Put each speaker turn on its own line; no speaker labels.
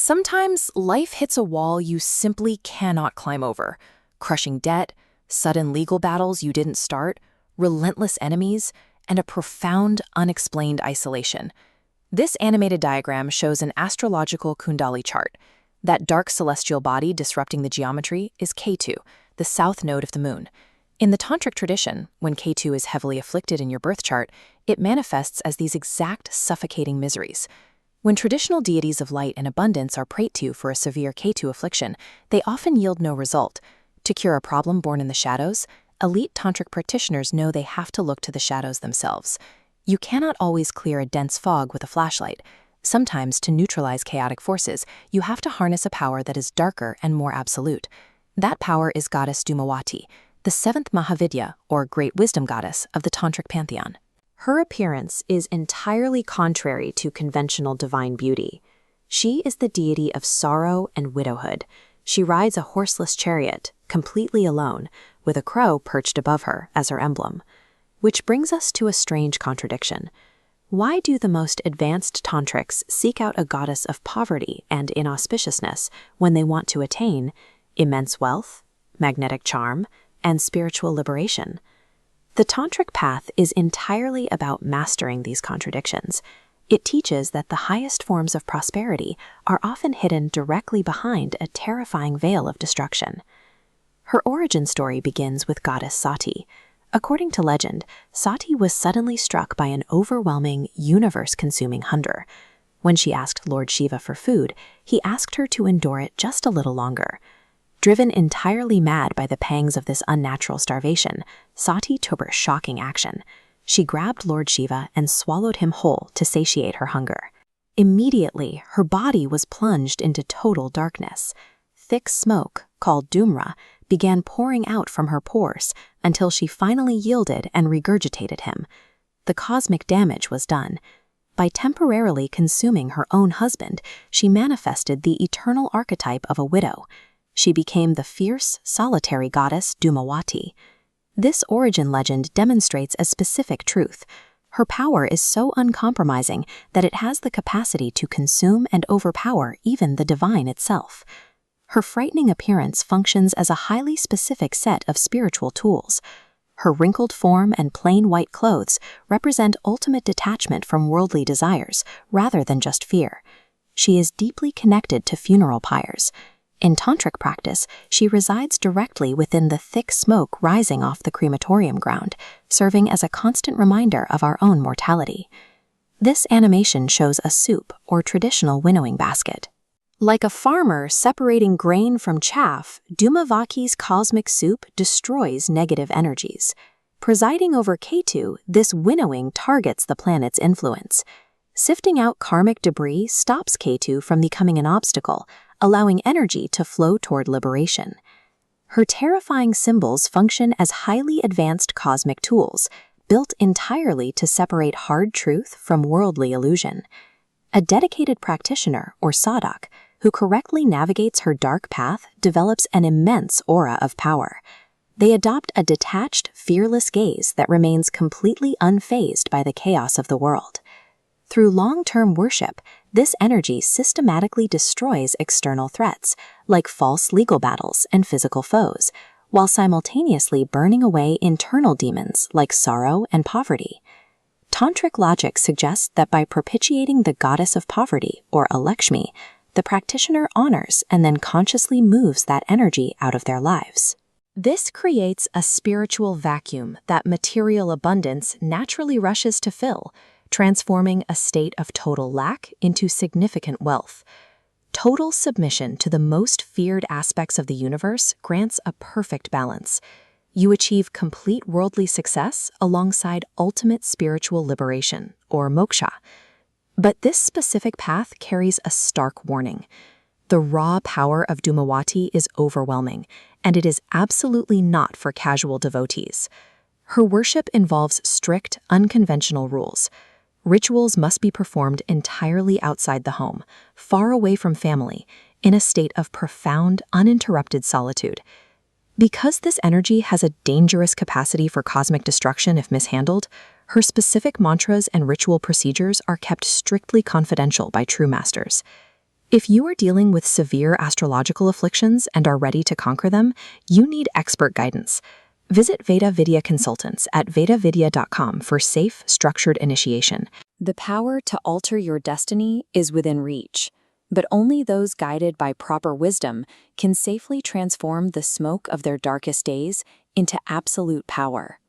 Sometimes life hits a wall you simply cannot climb over. Crushing debt, sudden legal battles you didn't start, relentless enemies, and a profound, unexplained isolation. This animated diagram shows an astrological Kundali chart. That dark celestial body disrupting the geometry is Ketu, the south node of the moon. In the Tantric tradition, when Ketu is heavily afflicted in your birth chart, it manifests as these exact suffocating miseries. When traditional deities of light and abundance are prayed to for a severe Ketu affliction, they often yield no result. To cure a problem born in the shadows, elite Tantric practitioners know they have to look to the shadows themselves. You cannot always clear a dense fog with a flashlight. Sometimes, to neutralize chaotic forces, you have to harness a power that is darker and more absolute. That power is Goddess Dhumavati, the seventh Mahavidya, or Great Wisdom Goddess, of the Tantric pantheon. Her appearance is entirely contrary to conventional divine beauty. She is the deity of sorrow and widowhood. She rides a horseless chariot, completely alone, with a crow perched above her as her emblem. Which brings us to a strange contradiction. Why do the most advanced tantrics seek out a goddess of poverty and inauspiciousness when they want to attain immense wealth, magnetic charm, and spiritual liberation? The tantric path is entirely about mastering these contradictions. It teaches that the highest forms of prosperity are often hidden directly behind a terrifying veil of destruction. Her origin story begins with goddess Sati. According to legend, Sati was suddenly struck by an overwhelming, universe-consuming hunger. When she asked Lord Shiva for food, he asked her to endure it just a little longer. Driven entirely mad by the pangs of this unnatural starvation, Sati took a shocking action. She grabbed Lord Shiva and swallowed him whole to satiate her hunger. Immediately, her body was plunged into total darkness. Thick smoke, called dhumra, began pouring out from her pores until she finally yielded and regurgitated him. The cosmic damage was done. By temporarily consuming her own husband, she manifested the eternal archetype of a widow. She became the fierce, solitary goddess Dhumavati. This origin legend demonstrates a specific truth. Her power is so uncompromising that it has the capacity to consume and overpower even the divine itself. Her frightening appearance functions as a highly specific set of spiritual tools. Her wrinkled form and plain white clothes represent ultimate detachment from worldly desires rather than just fear. She is deeply connected to funeral pyres. In tantric practice, she resides directly within the thick smoke rising off the crematorium ground, serving as a constant reminder of our own mortality. This animation shows a soup or traditional winnowing basket. Like a farmer separating grain from chaff, Dhumavati's cosmic soup destroys negative energies. Presiding over Ketu, this winnowing targets the planet's influence. Sifting out karmic debris stops Ketu from becoming an obstacle, allowing energy to flow toward liberation. Her terrifying symbols function as highly advanced cosmic tools, built entirely to separate hard truth from worldly illusion. A dedicated practitioner, or sadhak, who correctly navigates her dark path develops an immense aura of power. They adopt a detached, fearless gaze that remains completely unfazed by the chaos of the world. Through long-term worship, this energy systematically destroys external threats, like false legal battles and physical foes, while simultaneously burning away internal demons like sorrow and poverty. Tantric logic suggests that by propitiating the goddess of poverty, or Lakshmi, the practitioner honors and then consciously moves that energy out of their lives. This creates a spiritual vacuum that material abundance naturally rushes to fill, transforming a state of total lack into significant wealth. Total submission to the most feared aspects of the universe grants a perfect balance. You achieve complete worldly success alongside ultimate spiritual liberation, or moksha. But this specific path carries a stark warning. The raw power of Dhumavati is overwhelming, and it is absolutely not for casual devotees. Her worship involves strict, unconventional rules. Rituals must be performed entirely outside the home, far away from family, in a state of profound, uninterrupted solitude. Because this energy has a dangerous capacity for cosmic destruction if mishandled, her specific mantras and ritual procedures are kept strictly confidential by true masters. If you are dealing with severe astrological afflictions and are ready to conquer them, you need expert guidance. Visit Vedavidhya consultants at vedavidhya.com for safe, structured initiation. The power to alter your destiny is within reach, but only those guided by proper wisdom can safely transform the smoke of their darkest days into absolute power.